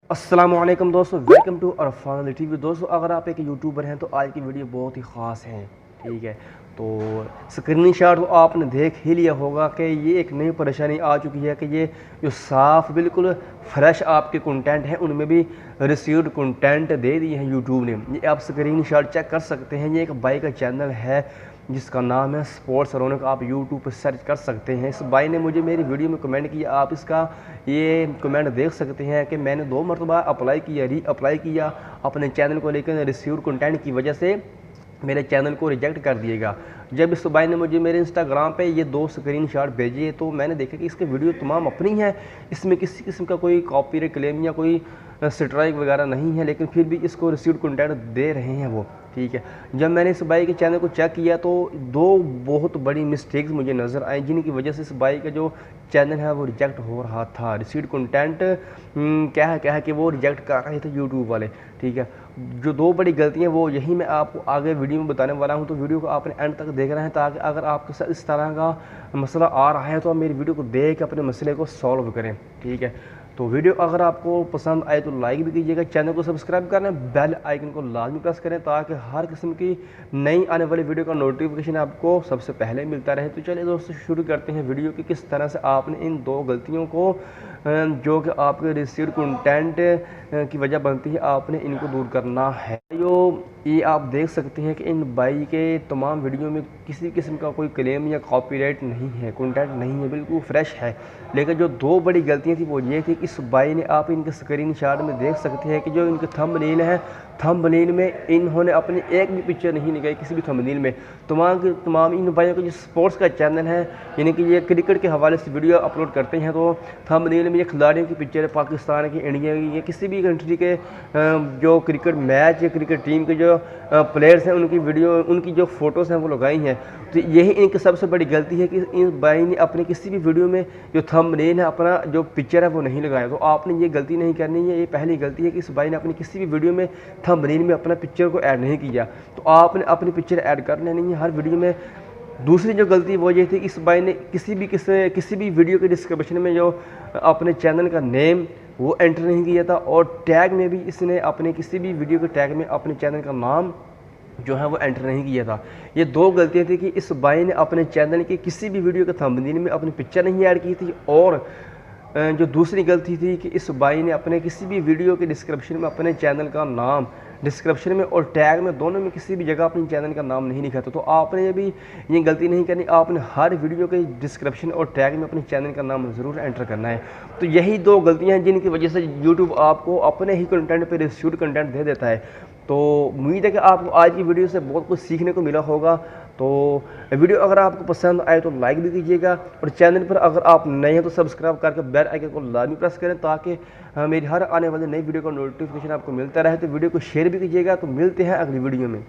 अस्सलामुअलैकुम दोस्तों, welcome to Arfan Ali TV. दोस्तों, अगर आप एक यूट्यूबर हैं तो आज की वीडियो बहुत ही ख़ास है। ठीक है, तो स्क्रीनशॉट तो आपने देख ही लिया होगा कि ये एक नई परेशानी आ चुकी है कि ये जो साफ़ बिल्कुल फ्रेश आपके कंटेंट हैं उनमें भी रिसीव्ड कंटेंट दे दिए हैं यूट्यूब ने। ये आप स्क्रीनशॉट चेक कर सकते हैं। ये एक भाई का चैनल है जिसका नाम है स्पोर्ट्स रौनक। आप यूट्यूब पर सर्च कर सकते हैं। इस भाई ने मुझे मेरी वीडियो में कमेंट किया, आप इसका ये कमेंट देख सकते हैं कि मैंने 2 मरतबा अप्लाई किया, री अप्लाई किया अपने चैनल को, लेकिन रिसीव्ड कंटेंट की वजह से मेरे चैनल को रिजेक्ट कर दिएगा। जब इस भाई ने मुझे मेरे इंस्टाग्राम पे ये 2 स्क्रीनशॉट भेजे तो मैंने देखा कि इसके वीडियो तमाम अपनी हैं, इसमें किसी किस्म का कोई कॉपीराइट क्लेम या कोई स्ट्राइक वगैरह नहीं है, लेकिन फिर भी इसको रिसीव्ड कंटेंट दे रहे हैं वो। ठीक है, जब मैंने इस भाई के चैनल को चेक किया तो 2 बहुत बड़ी मिस्टेक्स मुझे नज़र आई जिनकी वजह से इस भाई का जो चैनल है वो रिजेक्ट हो रहा था। रिसीव्ड कंटेंट क्या है कि वो रिजेक्ट कर रहे थे यूट्यूब वाले। ठीक है, जो 2 बड़ी गलतियां वो यही मैं आपको आगे वीडियो में बताने वाला हूं, तो वीडियो को आपने एंड तक देख रहे हैं ताकि अगर आपके साथ इस तरह का मसला आ रहा है तो आप मेरी वीडियो को देख के अपने मसले को सॉल्व करें। ठीक है, तो वीडियो अगर आपको पसंद आए तो लाइक भी कीजिएगा, चैनल को सब्सक्राइब करें, बेल आइकन को लाजमी प्रेस करें ताकि हर किस्म की नई आने वाली वीडियो का नोटिफिकेशन आपको सबसे पहले मिलता रहे। तो चलिए दोस्तों, शुरू करते हैं वीडियो की किस तरह से आपने इन 2 गलतियों को जो कि आपके रिसीव्ड कंटेंट की वजह बनती है, आपने इनको दूर करना है। ये आप देख सकते हैं कि इन भाई के तमाम वीडियो में किसी किस्म का कोई क्लेम या कॉपीराइट नहीं है, कंटेंट नहीं है, बिल्कुल फ्रेश है। लेकिन जो 2 बड़ी गलतियां थी वो ये थी कि इस भाई ने, आप इनके स्क्रीनशॉट में देख सकते हैं कि जो इनके थंबनेल है, थंबनेल में इन्होंने अपनी एक भी पिक्चर नहीं लगाई किसी भी थंबनेल में। तमाम इन भाइयों का जो स्पोर्ट्स का चैनल है, यानी कि ये क्रिकेट के हवाले से वीडियो अपलोड करते हैं, तो थंबनेल में ये खिलाड़ियों की पिक्चर है, पाकिस्तान की, इंडिया की या किसी भी कंट्री के जो क्रिकेट मैच या क्रिकेट टीम के जो प्लेयर्स हैं उनकी वीडियो, उनकी जो फ़ोटोज़ हैं वो लगाई हैं। तो यही इनकी सबसे बड़ी गलती है कि इन भाई ने अपनी किसी भी वीडियो में जो थंबनेल है, अपना जो पिक्चर है वो नहीं लगाया। तो आपने ये गलती नहीं करनी है। ये पहली गलती है कि इस भाई ने अपनी किसी भी वीडियो में थंबनेल में अपना पिक्चर को ऐड नहीं किया, तो आपने अपनी पिक्चर ऐड कर लेनी है हर वीडियो में। दूसरी जो गलती वो ये थी कि इस भाई ने किसी भी वीडियो के डिस्क्रिप्शन में जो अपने चैनल का नेम वो एंटर नहीं किया था, और टैग में भी इसने अपने किसी भी वीडियो के टैग में अपने चैनल का नाम जो है वो एंटर नहीं किया था। ये 2 गलतियां थी कि इस भाई ने अपने चैनल के किसी भी वीडियो के थंबनेल में अपनी पिक्चर नहीं ऐड की थी, और जो दूसरी गलती थी कि इस भाई ने अपने किसी भी वीडियो के डिस्क्रिप्शन में अपने चैनल का नाम, डिस्क्रिप्शन में और टैग में, दोनों में किसी भी जगह अपने चैनल का नाम नहीं लिखा था। तो आपने ये भी ये गलती नहीं करनी, आपने हर वीडियो के डिस्क्रिप्शन और टैग में अपने चैनल का नाम ज़रूर एंटर करना है। तो यही 2 गलतियां हैं जिनकी वजह से यूट्यूब आपको अपने ही कंटेंट पर रिसीव्ड कंटेंट दे देता है। तो उम्मीद है कि आपको आज की वीडियो से बहुत कुछ सीखने को मिला होगा। तो वीडियो अगर आपको पसंद आए तो लाइक भी कीजिएगा, और चैनल पर अगर आप नए हैं तो सब्सक्राइब करके बेल आइकन को लाजमी प्रेस करें ताकि मेरी हर आने वाली नई वीडियो का नोटिफिकेशन आपको मिलता रहे। तो वीडियो को शेयर भी कीजिएगा। तो मिलते हैं अगली वीडियो में।